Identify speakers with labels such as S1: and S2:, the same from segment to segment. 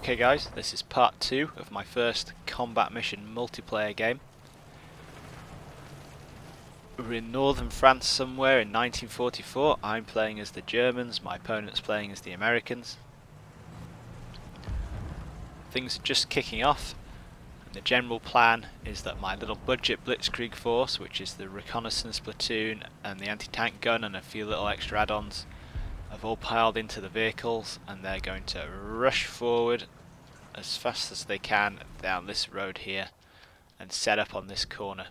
S1: Okay guys, this is part 2 of my first combat mission multiplayer game. We're in northern France somewhere in 1944. I'm playing as the Germans, my opponent's playing as the Americans. Things are just kicking off, and the general plan is that my little budget blitzkrieg force, which is the reconnaissance platoon and the anti-tank gun and a few little extra add-ons, have all piled into the vehicles and they're going to rush forward as fast as they can down this road here and set up on this corner.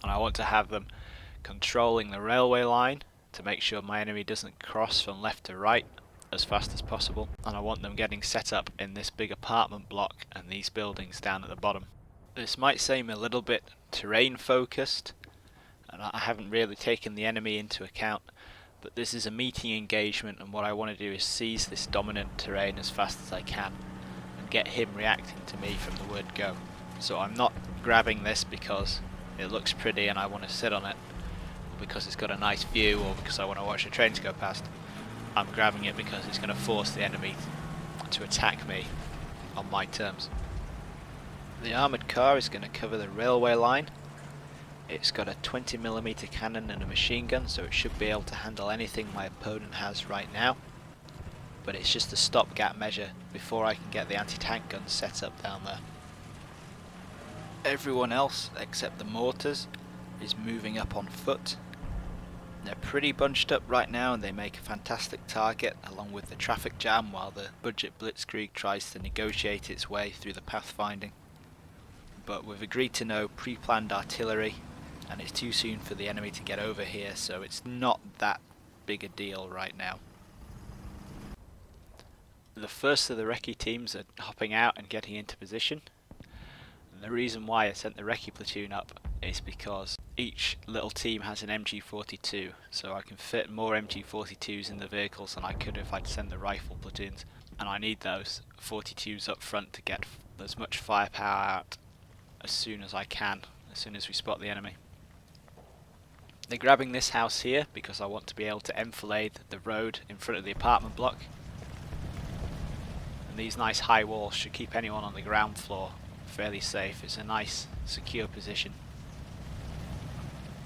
S1: And I want to have them controlling the railway line to make sure my enemy doesn't cross from left to right as fast as possible, and I want them getting set up in this big apartment block and these buildings down at the bottom. This might seem a little bit terrain focused and I haven't really taken the enemy into account, but this is a meeting engagement and what I want to do is seize this dominant terrain as fast as I can and get him reacting to me from the word go. So I'm not grabbing this because it looks pretty and I want to sit on it, or because it's got a nice view, or because I want to watch the trains go past. I'm grabbing it because it's going to force the enemy to attack me on my terms. The armoured car is going to cover the railway line. It's got a 20mm cannon and a machine gun, so it should be able to handle anything my opponent has right now. But it's just a stopgap measure before I can get the anti-tank gun set up down there. Everyone else, except the mortars, is moving up on foot. They're pretty bunched up right now and they make a fantastic target along with the traffic jam while the budget blitzkrieg tries to negotiate its way through the pathfinding. But we've agreed to no pre-planned artillery, and it's too soon for the enemy to get over here, so it's not that big a deal right now. The first of the recce teams are hopping out and getting into position. And the reason why I sent the recce platoon up is because each little team has an MG42, so I can fit more MG42s in the vehicles than I could if I'd sent the rifle platoons, and I need those 42s up front to get as much firepower out as soon as I can, as soon as we spot the enemy. They're grabbing this house here because I want to be able to enfilade the road in front of the apartment block. And these nice high walls should keep anyone on the ground floor fairly safe. It's a nice, secure position.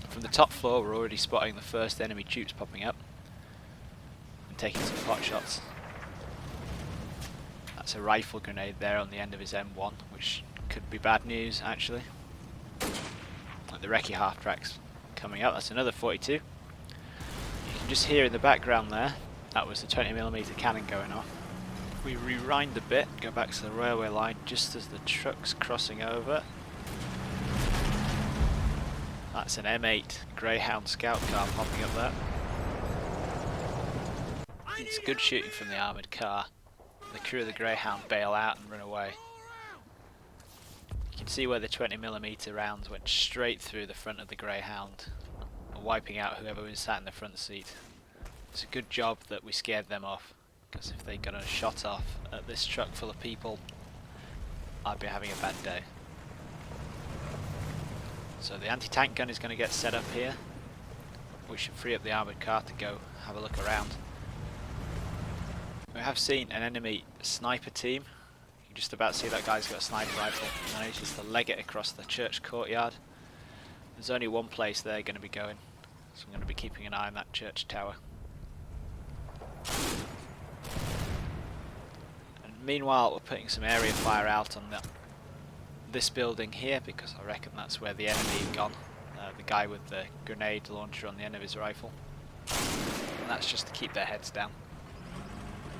S1: From the top floor we're already spotting the first enemy troops popping up and taking some pot shots. That's a rifle grenade there on the end of his M1, which could be bad news actually. Like the recce half tracks coming up, that's another 42. You can just hear in the background there, that was the 20mm cannon going off. If we rewind a bit, go back to the railway line just as the truck's crossing over. That's an M8 Greyhound scout car popping up there. It's good shooting from the armoured car. The crew of the Greyhound bail out and run away. You can see where the 20mm rounds went straight through the front of the Greyhound, wiping out whoever was sat in the front seat. It's a good job that we scared them off, because if they got a shot off at this truck full of people, I'd be having a bad day. So the anti-tank gun is going to get set up here. We should free up the armoured car to go have a look around. We have seen an enemy sniper team. You can just about see that guy's got a sniper rifle. And he's just to leg it across the church courtyard. There's only one place they're going to be going, so I'm going to be keeping an eye on that church tower. And meanwhile we're putting some area fire out on this building here because I reckon that's where the enemy had gone. The guy with the grenade launcher on the end of his rifle. And that's just to keep their heads down.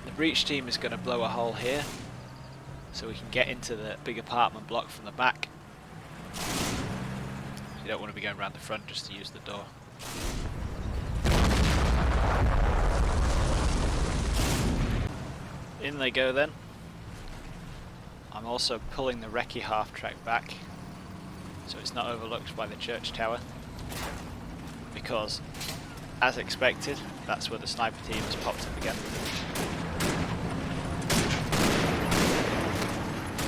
S1: The breach team is going to blow a hole here so we can get into the big apartment block from the back. You don't want to be going around the front just to use the door. In they go then. I'm also pulling the recce half track back so it's not overlooked by the church tower, because as expected that's where the sniper team has popped up again.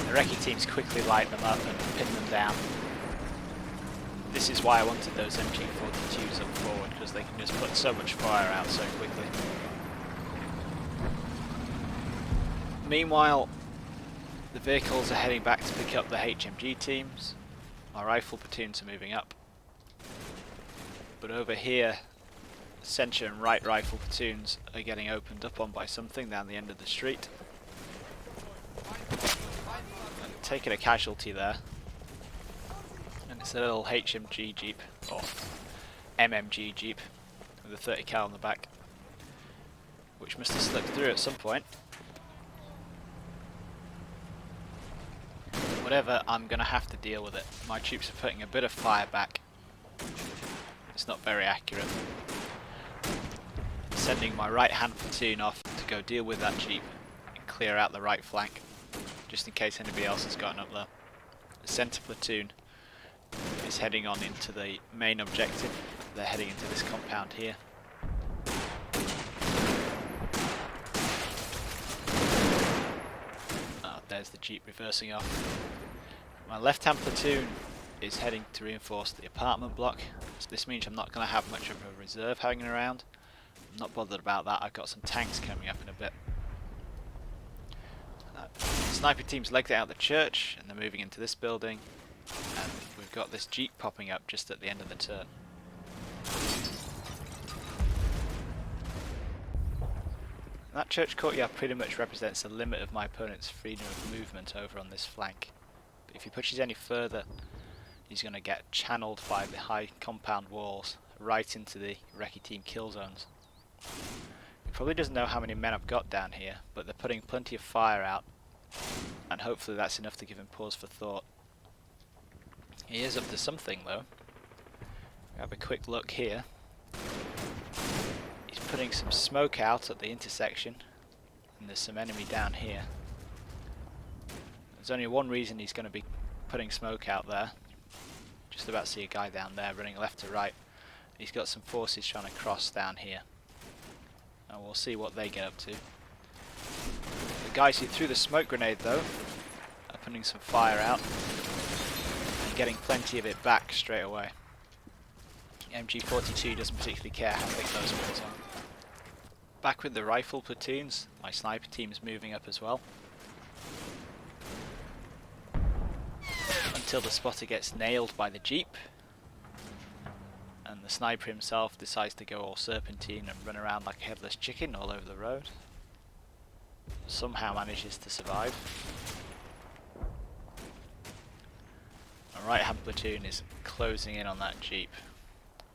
S1: The recce teams quickly light them up and pin them down. This is why I wanted those MG42s up forward, because they can just put so much fire out so quickly. Meanwhile, the vehicles are heading back to pick up the HMG teams. My rifle platoons are moving up. But over here, centre and right rifle platoons are getting opened up on by something down the end of the street. I'm taking a casualty there. And it's a little HMG Jeep, or MMG Jeep, with a 30 cal on the back, which must have slipped through at some point. Whatever, I'm going to have to deal with it. My troops are putting a bit of fire back. It's not very accurate. Sending my right hand platoon off to go deal with that Jeep and clear out the right flank, just in case anybody else has gotten up there. The centre platoon is heading on into the main objective. They're heading into this compound here. There's the Jeep reversing off. My left hand platoon is heading to reinforce the apartment block. So this means I'm not going to have much of a reserve hanging around. I'm not bothered about that, I've got some tanks coming up in a bit. Sniper team's legged out of the church and they're moving into this building. And we've got this Jeep popping up just at the end of the turn. That church courtyard pretty much represents the limit of my opponent's freedom of movement over on this flank. But if he pushes any further, he's going to get channeled by the high compound walls right into the recce team kill zones. He probably doesn't know how many men I've got down here, but they're putting plenty of fire out, and hopefully that's enough to give him pause for thought. He is up to something though. We have a quick look here. He's putting some smoke out at the intersection, and there's some enemy down here. There's only one reason he's going to be putting smoke out there. Just about to see a guy down there running left to right. He's got some forces trying to cross down here, and we'll see what they get up to. The guys who threw the smoke grenade though are putting some fire out and getting plenty of it back straight away. MG42 doesn't particularly care how big those walls are. Back with the rifle platoons, my sniper team is moving up as well. Until the spotter gets nailed by the Jeep, and the sniper himself decides to go all serpentine and run around like a headless chicken all over the road. Somehow manages to survive. My right hand platoon is closing in on that Jeep.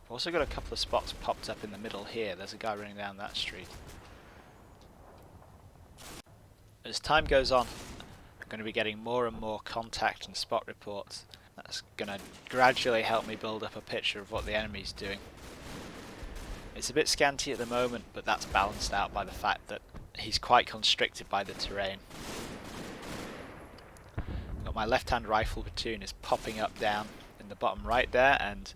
S1: I've also got a couple of spots popped up in the middle here. There's a guy running down that street. As time goes on, I'm going to be getting more and more contact and spot reports. That's going to gradually help me build up a picture of what the enemy's doing. It's a bit scanty at the moment, but that's balanced out by the fact that he's quite constricted by the terrain. Got my left-hand rifle platoon is popping up down in the bottom right there, and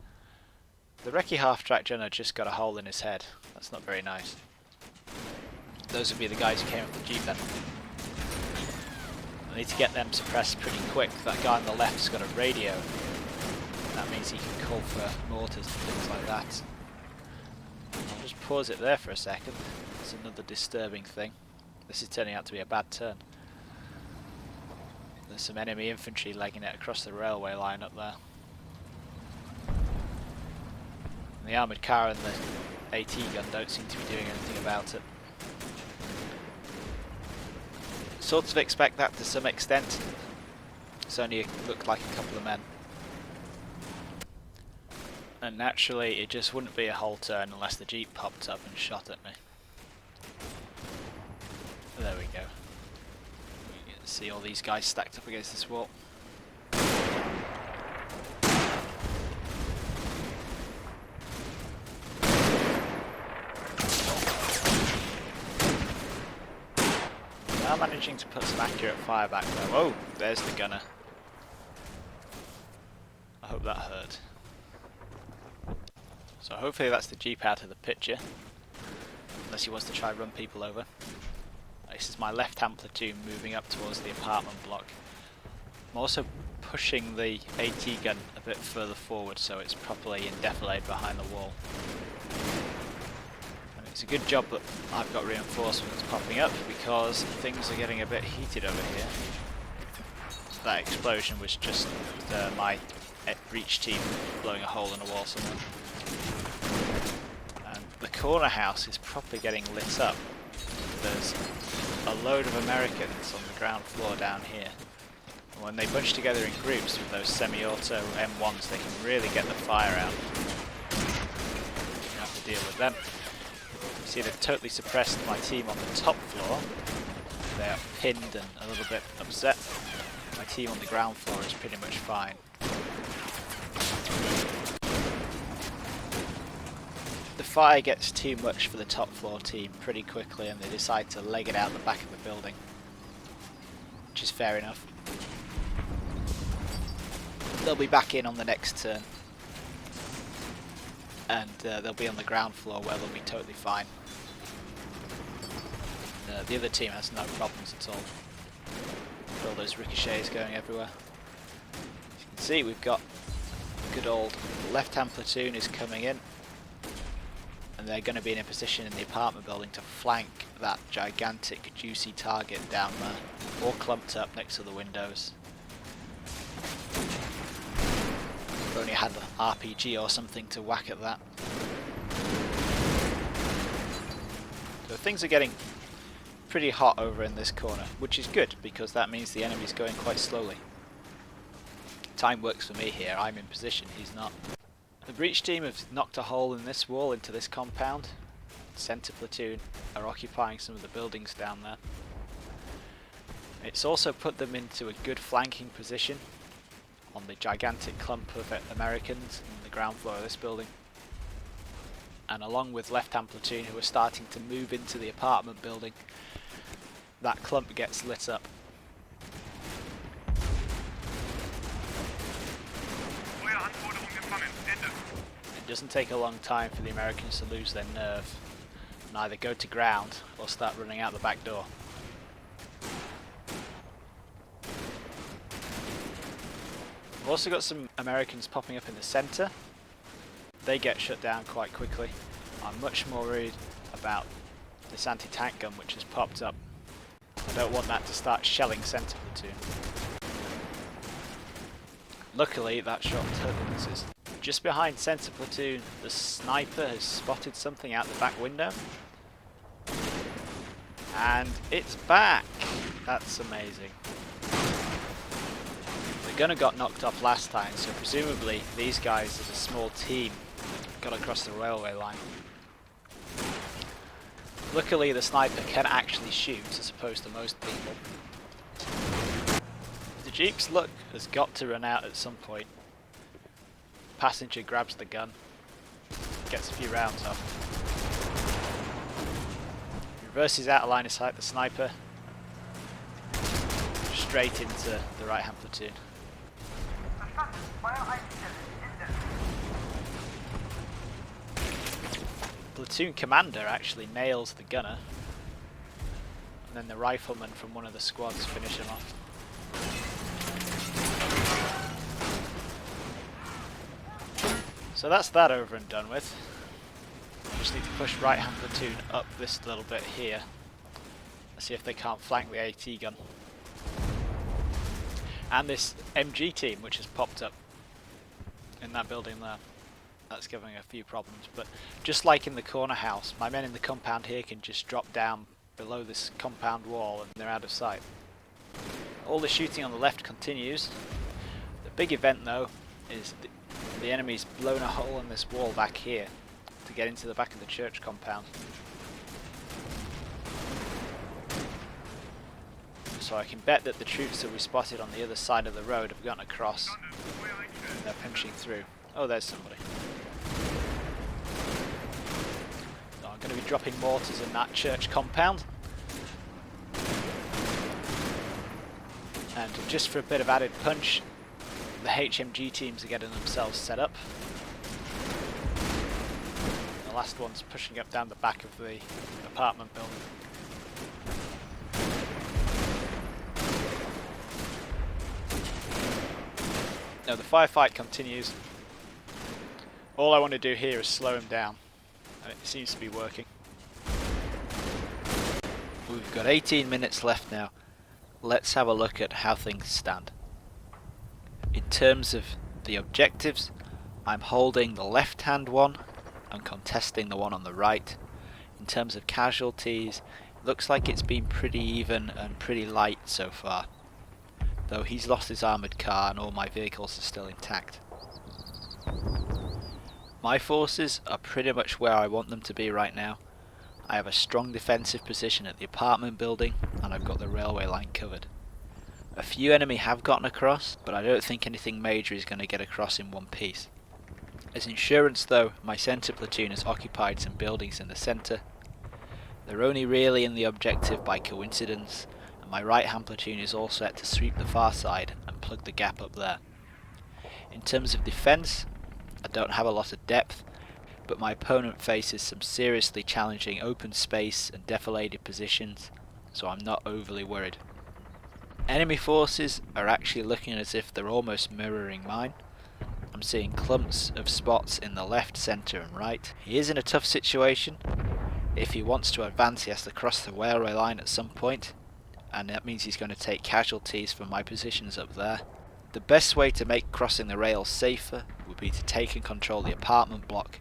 S1: the recce half-track gunner just got a hole in his head. That's not very nice. Those would be the guys who came up the Jeep then. I need to get them suppressed pretty quick. That guy on the left's got a radio. That means he can call for mortars and things like that. I'll just pause it there for a second. It's another disturbing thing. This is turning out to be a bad turn. There's some enemy infantry legging it across the railway line up there. And the armoured car and the AT gun don't seem to be doing anything about it. Sort of expect that to some extent. It's only looked like a couple of men. And naturally it just wouldn't be a whole turn unless the Jeep popped up and shot at me. There we go. You can see all these guys stacked up against this wall. Now managing to put some accurate fire back there. Whoa, there's the gunner. I hope that hurt. So hopefully that's the Jeep out of the picture, unless he wants to try run people over. This is my left-hand platoon moving up towards the apartment block. I'm also pushing the AT gun a bit further forward so it's properly in defilade behind the wall. And It's a good job that I've got reinforcements popping up because things are getting a bit heated over here. That explosion was just my breach team blowing a hole in a wall somewhere. And the corner house is properly getting lit up. There's a load of Americans on the ground floor down here. And when they bunch together in groups with those semi-auto M1s, they can really get the fire out. You have to deal with them. You see, they've totally suppressed my team on the top floor. They are pinned and a little bit upset. My team on the ground floor is pretty much fine. The fire gets too much for the top floor team pretty quickly and they decide to leg it out the back of the building, which is fair enough. They'll be back in on the next turn and they'll be on the ground floor where they'll be totally fine. The other team has no problems at all. All those ricochets going everywhere. As you can see, we've got good old left-hand platoon is coming in, and they're going to be in a position in the apartment building to flank that gigantic juicy target down there, all clumped up next to the windows. If only had an RPG or something to whack at that. So things are getting pretty hot over in this corner, which is good because that means the enemy's going quite slowly. Time works for me here, I'm in position, he's not. The breach team have knocked a hole in this wall into this compound. Centre platoon are occupying some of the buildings down there. It's also put them into a good flanking position on the gigantic clump of Americans on the ground floor of this building. And along with left-hand platoon who are starting to move into the apartment building, that clump gets lit up. It doesn't take a long time for the Americans to lose their nerve and either go to ground or start running out the back door. We've also got some Americans popping up in the centre. They get shut down quite quickly. I'm much more worried about this anti-tank gun which has popped up. I don't want that to start shelling centre platoon. Luckily that shot totally misses. Just behind centre platoon, the sniper has spotted something out the back window. And it's back! That's amazing. The gunner got knocked off last time, so presumably these guys as a small team got across the railway line. Luckily the sniper can actually shoot as opposed to most people. The Jeep's luck has got to run out at some point. Passenger grabs the gun, gets a few rounds off. Reverses out of line of sight the sniper, straight into the right hand platoon. Platoon commander actually nails the gunner, and then the rifleman from one of the squads finish him off. So that's that over and done with. I just need to push right hand platoon up this little bit here. Let's see if they can't flank the AT gun. And this MG team which has popped up in that building there. That's giving a few problems, but just like in the corner house, my men in the compound here can just drop down below this compound wall and they're out of sight. All the shooting on the left continues. The big event though is the enemy's blown a hole in this wall back here to get into the back of the church compound. So I can bet that the troops that we spotted on the other side of the road have gotten across and they're pinching through. Oh, there's somebody. So I'm going to be dropping mortars in that church compound. And just for a bit of added punch, the HMG teams are getting themselves set up. The last one's pushing up down the back of the apartment building. Now the firefight continues. All I want to do here is slow him down, and it seems to be working. We've got 18 minutes left now. Let's have a look at how things stand. In terms of the objectives, I'm holding the left hand one and contesting the one on the right. In terms of casualties, it looks like it's been pretty even and pretty light so far, though he's lost his armoured car and all my vehicles are still intact. My forces are pretty much where I want them to be right now. I have a strong defensive position at the apartment building and I've got the railway line covered. A few enemy have gotten across, but I don't think anything major is going to get across in one piece. As insurance though, my centre platoon has occupied some buildings in the centre. They're only really in the objective by coincidence, and my right hand platoon is all set to sweep the far side and plug the gap up there. In terms of defence, I don't have a lot of depth, but my opponent faces some seriously challenging open space and defilated positions, so I'm not overly worried. Enemy forces are actually looking as if they're almost mirroring mine. I'm seeing clumps of spots in the left, centre and right. He is in a tough situation. If he wants to advance, he has to cross the railway line at some point, and that means he's going to take casualties from my positions up there. The best way to make crossing the rails safer would be to take and control the apartment block.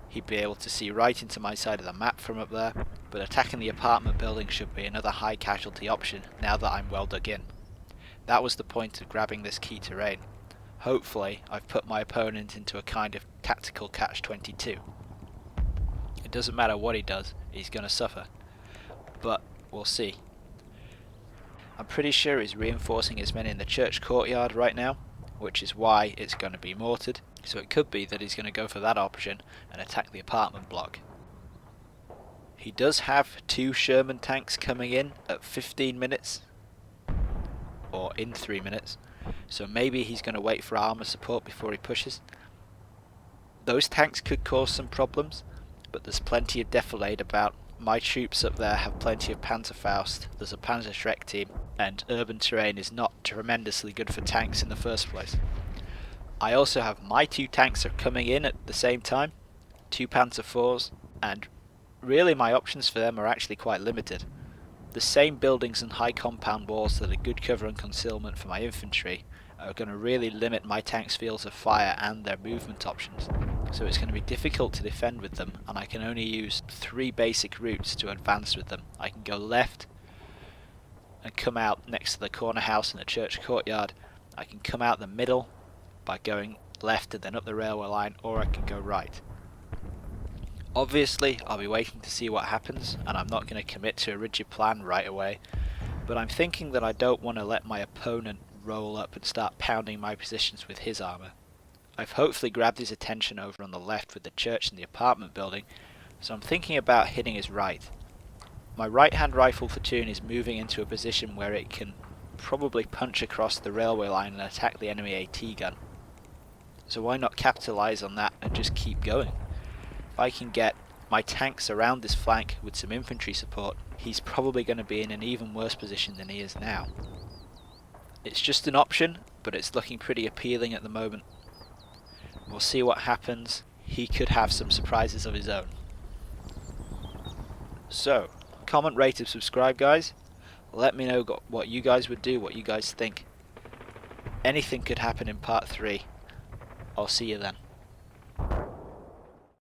S1: He'd be able to see right into my side of the map from up there, but attacking the apartment building should be another high casualty option now that I'm well dug in. That was the point of grabbing this key terrain. Hopefully I've put my opponent into a kind of tactical catch-22. It doesn't matter what he does, he's going to suffer. But we'll see. I'm pretty sure he's reinforcing his men in the church courtyard right now, which is why it's going to be mortared. So it could be that he's going to go for that option and attack the apartment block. He does have 2 Sherman tanks coming in at 15 minutes, or in 3 minutes, so maybe he's going to wait for armour support before he pushes. Those tanks could cause some problems, but there's plenty of defilade about. My troops up there have plenty of Panzerfaust, there's a Panzerschreck team, and urban terrain is not tremendously good for tanks in the first place. I also have my 2 tanks are coming in at the same time, 2 Panzer IVs, and really my options for them are actually quite limited. The same buildings and high compound walls that are good cover and concealment for my infantry are going to really limit my tanks' fields of fire and their movement options. So it's going to be difficult to defend with them, and I can only use 3 basic routes to advance with them. I can go left and come out next to the corner house in the church courtyard. I can come out the middle by going left and then up the railway line, or I can go right. Obviously I'll be waiting to see what happens, and I'm not going to commit to a rigid plan right away, but I'm thinking that I don't want to let my opponent roll up and start pounding my positions with his armour. I've hopefully grabbed his attention over on the left with the church and the apartment building, so I'm thinking about hitting his right. My right hand rifle platoon is moving into a position where it can probably punch across the railway line and attack the enemy AT gun. So why not capitalise on that and just keep going? If I can get my tanks around this flank with some infantry support, he's probably going to be in an even worse position than he is now. It's just an option, but it's looking pretty appealing at the moment. We'll see what happens. He could have some surprises of his own. So, comment, rate and subscribe guys. Let me know what you guys would do, what you guys think. Anything could happen in part 3. I'll see you then.